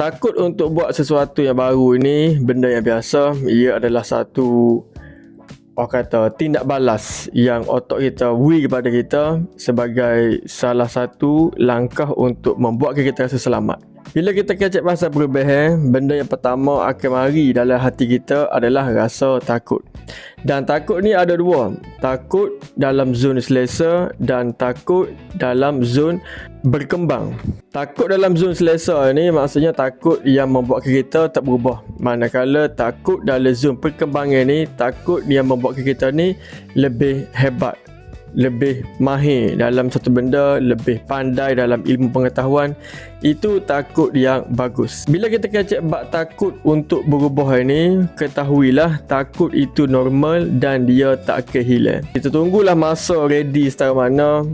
Takut untuk buat sesuatu yang baru ini benda yang biasa. Ia adalah satu, orang kata, tindak balas yang otak kita beri kepada kita sebagai salah satu langkah untuk membuat kita rasa selamat. Bila kita kecek pasal perubahan, benda yang pertama akan mari dalam hati kita adalah rasa takut. Dan takut ni ada dua. Takut dalam zon selesa dan takut dalam zon berkembang. Takut dalam zon selesa ni maksudnya takut yang membuat kita tak berubah. Manakala takut dalam zon perkembangan ni, takut yang membuat kita ni lebih hebat, lebih mahir dalam satu benda, lebih pandai dalam ilmu pengetahuan. Itu takut yang bagus. Bila kita kecek bab takut untuk berubah ini, ketahuilah takut itu normal dan dia tak akan hilang. Kita tunggulah masa ready setara mana,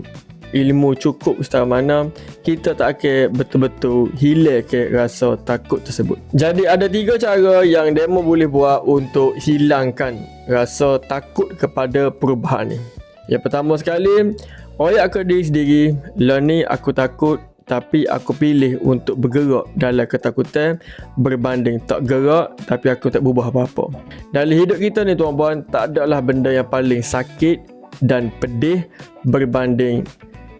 ilmu cukup setara mana, kita tak akan betul-betul hilang ke rasa takut tersebut. Jadi ada 3 cara yang demo boleh buat untuk hilangkan rasa takut kepada perubahan ni. Yang pertama sekali, royak ke diri sendiri, lah ni aku takut tapi aku pilih untuk bergerak dalam ketakutan berbanding tak gerak tapi aku tak berubah apa-apa. Dalam hidup kita ni tuan-puan, tak adalah benda yang paling sakit dan pedih berbanding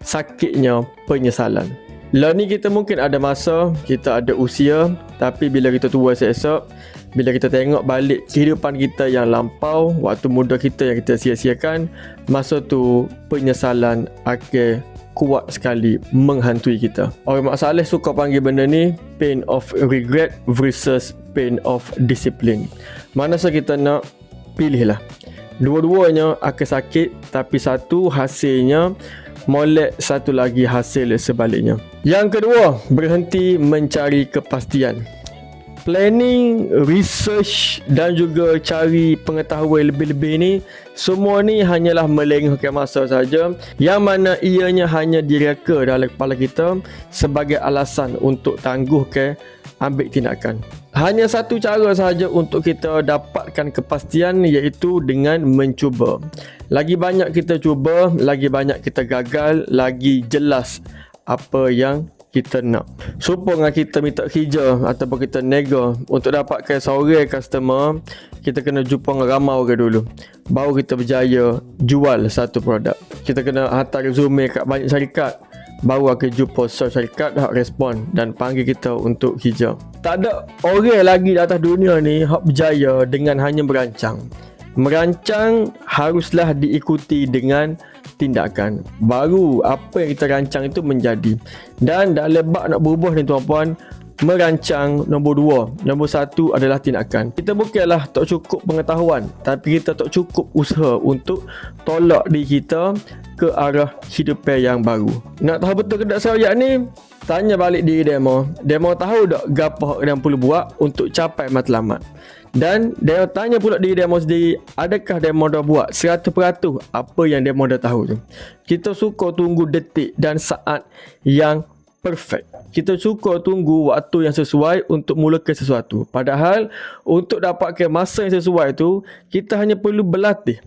sakitnya penyesalan. Lah ni kita mungkin ada masa, kita ada usia, tapi bila kita tua esok, bila kita tengok balik kehidupan kita yang lampau, waktu muda kita yang kita sia-siakan, masa tu penyesalan akan kuat sekali menghantui kita. Orang Mak Saleh suka panggil benda ni pain of regret versus pain of discipline. Mana sahaja kita nak, pilihlah. Dua-duanya akan sakit, tapi satu hasilnya molek, satu lagi hasil sebaliknya. Yang kedua, berhenti mencari kepastian. Planning, research dan juga cari pengetahuan lebih-lebih ni, semua ni hanyalah melengahkan masa saja, yang mana ianya hanya direka dalam kepala kita sebagai alasan untuk tangguhkan ambil tindakan. Hanya satu cara sahaja untuk kita dapatkan kepastian, iaitu dengan mencuba. Lagi banyak kita cuba, lagi banyak kita gagal, lagi jelas apa yang kita nak. Supaya kita minta kerja ataupun kita nego untuk dapatkan seorang customer, kita kena jumpa dengan ramai orang dulu, baru kita berjaya jual satu produk. Kita kena hantar resume kat banyak syarikat, baru akan jumpa seorang syarikat hak respon dan panggil kita untuk kerja. Tak ada orang lagi di atas dunia ni hak berjaya dengan hanya merancang. Merancang haruslah diikuti dengan tindakan. Baru apa yang kita rancang itu menjadi. Dan dalam bab nak berubah ni tuan-puan, merancang nombor 2. Nombor 1 adalah tindakan. Kita bukanlah tak cukup pengetahuan, tapi kita tak cukup usaha untuk tolak diri kita ke arah hidupan yang baru. Nak tahu betul ke tak seroyak ni? Tanya balik diri demo. Demo tahu tak gapo yang perlu buat untuk capai matlamat? Dan demo tanya pula diri demo sendiri, adakah demo dah buat 100% apa yang demo dah tahu tu? Kita suka tunggu detik dan saat yang perfect. Kita suka tunggu waktu yang sesuai untuk mulakan sesuatu. Padahal untuk dapatkan masa yang sesuai tu, kita hanya perlu berlatih.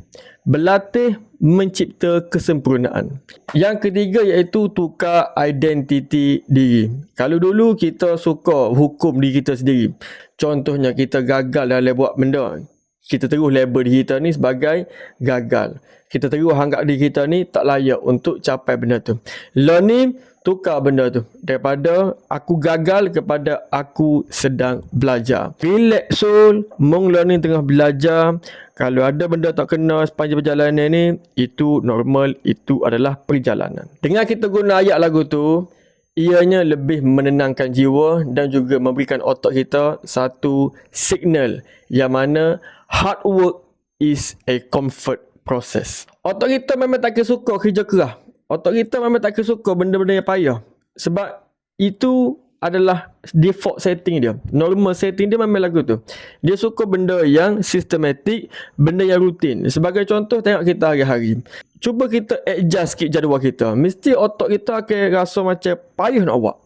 Berlatih mencipta kesempurnaan. Yang ketiga iaitu tukar identiti diri. Kalau dulu kita suka hukum diri kita sendiri, contohnya kita gagal dalam buat benda, kita terus label diri kita ni sebagai gagal. Kita terus anggap diri kita ni tak layak untuk capai benda tu. Lah ni tukar benda tu daripada aku gagal kepada aku sedang belajar. Relax soul, mong learning tengah belajar. Kalau ada benda tak kena sepanjang perjalanan ni, itu normal, itu adalah perjalanan. Dengan kita guna ayat lagu tu, ianya lebih menenangkan jiwa dan juga memberikan otak kita satu signal yang mana hard work is a comfort process. Otak kita memang tak suka kerja keras. Otak kita memang tak suka benda-benda yang payah. Sebab itu adalah default setting dia. Normal setting dia memang lagu tu. Dia suka benda yang sistematik, benda yang rutin. Sebagai contoh, tengok kita hari-hari. Cuba kita adjust sikit jadual kita. Mesti otak kita akan rasa macam payah nak buat.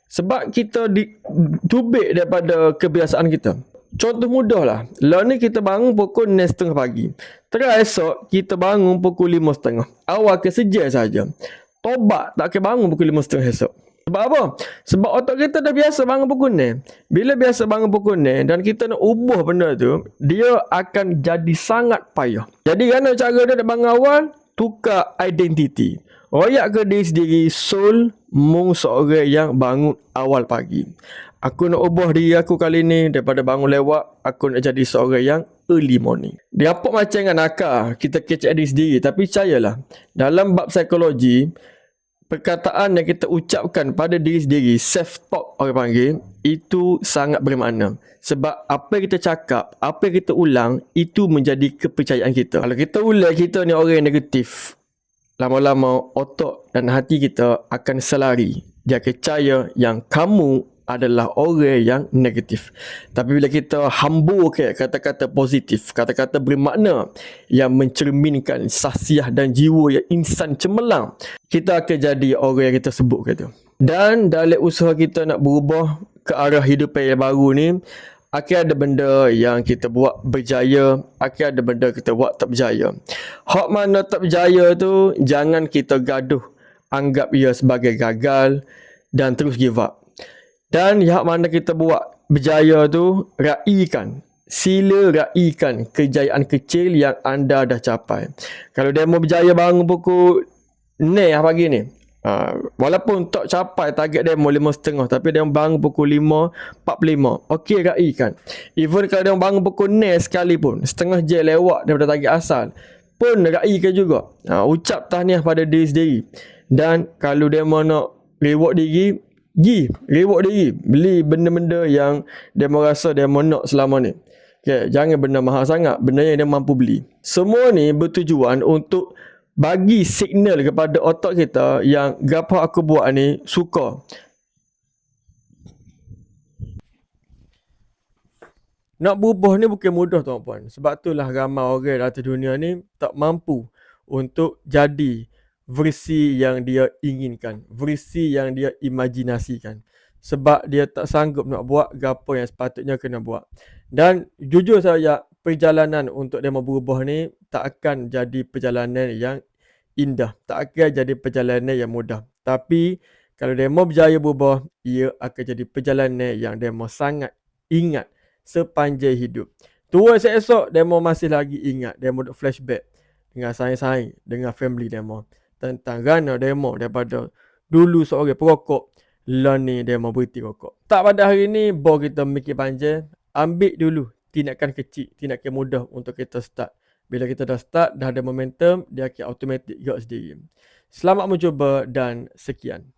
Sebab kita tubik daripada kebiasaan kita. Contoh mudah lah. Lah ni kita bangun pukul 6.30 pagi. Terus esok kita bangun pukul 5.30. Awal ke sejak saja. Tobat tak akan bangun pukul 5.30 esok. Sebab apa? Sebab otak kita dah biasa bangun pukul 6. Bila biasa bangun pukul 6 dan kita nak ubah benda tu, dia akan jadi sangat payah. Jadi kan cara dia nak bangun awal, tukar identiti. Royak ke diri sendiri, soul, mung seorang yang bangun awal pagi. Aku nak ubah diri aku kali ni daripada bangun lewat, aku nak jadi seorang yang early morning. Dia apa macam dengan akal, kita kecek diri sendiri. Tapi percayalah, dalam bab psikologi, perkataan yang kita ucapkan pada diri sendiri, self-talk orang panggil, itu sangat bermakna. Sebab apa yang kita cakap, apa yang kita ulang, itu menjadi kepercayaan kita. Kalau kita ulang kita ni orang yang negatif, lama-lama otak dan hati kita akan selari. Dia percaya yang kamu adalah orang yang negatif. Tapi bila kita hamburkan kata-kata positif, kata-kata bermakna yang mencerminkan sahsiah dan jiwa yang insan cemerlang, kita akan jadi orang yang kita sebut kata. Dan dalam usaha kita nak berubah ke arah hidup yang baru ni, akan ada benda yang kita buat berjaya, akan ada benda kita buat tak berjaya. Hak mana tak berjaya tu, jangan kita gaduh, anggap ia sebagai gagal dan terus give up. Dan yang mana kita buat berjaya tu, raikan. Sila raikan kejayaan kecil yang anda dah capai. Kalau demo berjaya bangun pukul 6 pagi ni, walaupun tak capai target demo 5.30, tapi demo bangun pukul 5.45, okey, raikan. Even kalau demo bangun pukul 6 sekalipun, setengah jam lewat daripada target asal, pun raikan juga. Ucap tahniah pada diri sendiri. Dan kalau demo nak reward diri, reward diri. Beli benda-benda yang dia rasa dia nak selama ni. Okay, jangan benda mahal sangat, benda yang dia mampu beli. Semua ni bertujuan untuk bagi signal kepada otak kita yang gapo aku buat ni suka. Nak berubah ni bukan mudah tuan-puan. Sebab itulah ramai orang di atas dunia ni tak mampu untuk jadi versi yang dia inginkan, versi yang dia imajinasikan. Sebab dia tak sanggup nak buat gapo yang sepatutnya kena buat. Dan jujur saja, perjalanan untuk dia mau berubah ni tak akan jadi perjalanan yang indah, tak akan jadi perjalanan yang mudah. Tapi kalau dia mau berjaya berubah, ia akan jadi perjalanan yang dia mau sangat ingat sepanjang hidup. Tua esok dia mau masih lagi ingat, dia mau flashback dengan saing-saing, dengan family dia mau, tentang gana demo daripada dulu seorang perokok, lah ni demo berhenti rokok. Tak pada hari ni, bawa kita mikir panjang, ambil dulu tindakan kecil, tindakan mudah untuk kita start. Bila kita dah start, dah ada momentum, dia akan automatic gerak sendiri. Selamat mencuba dan sekian.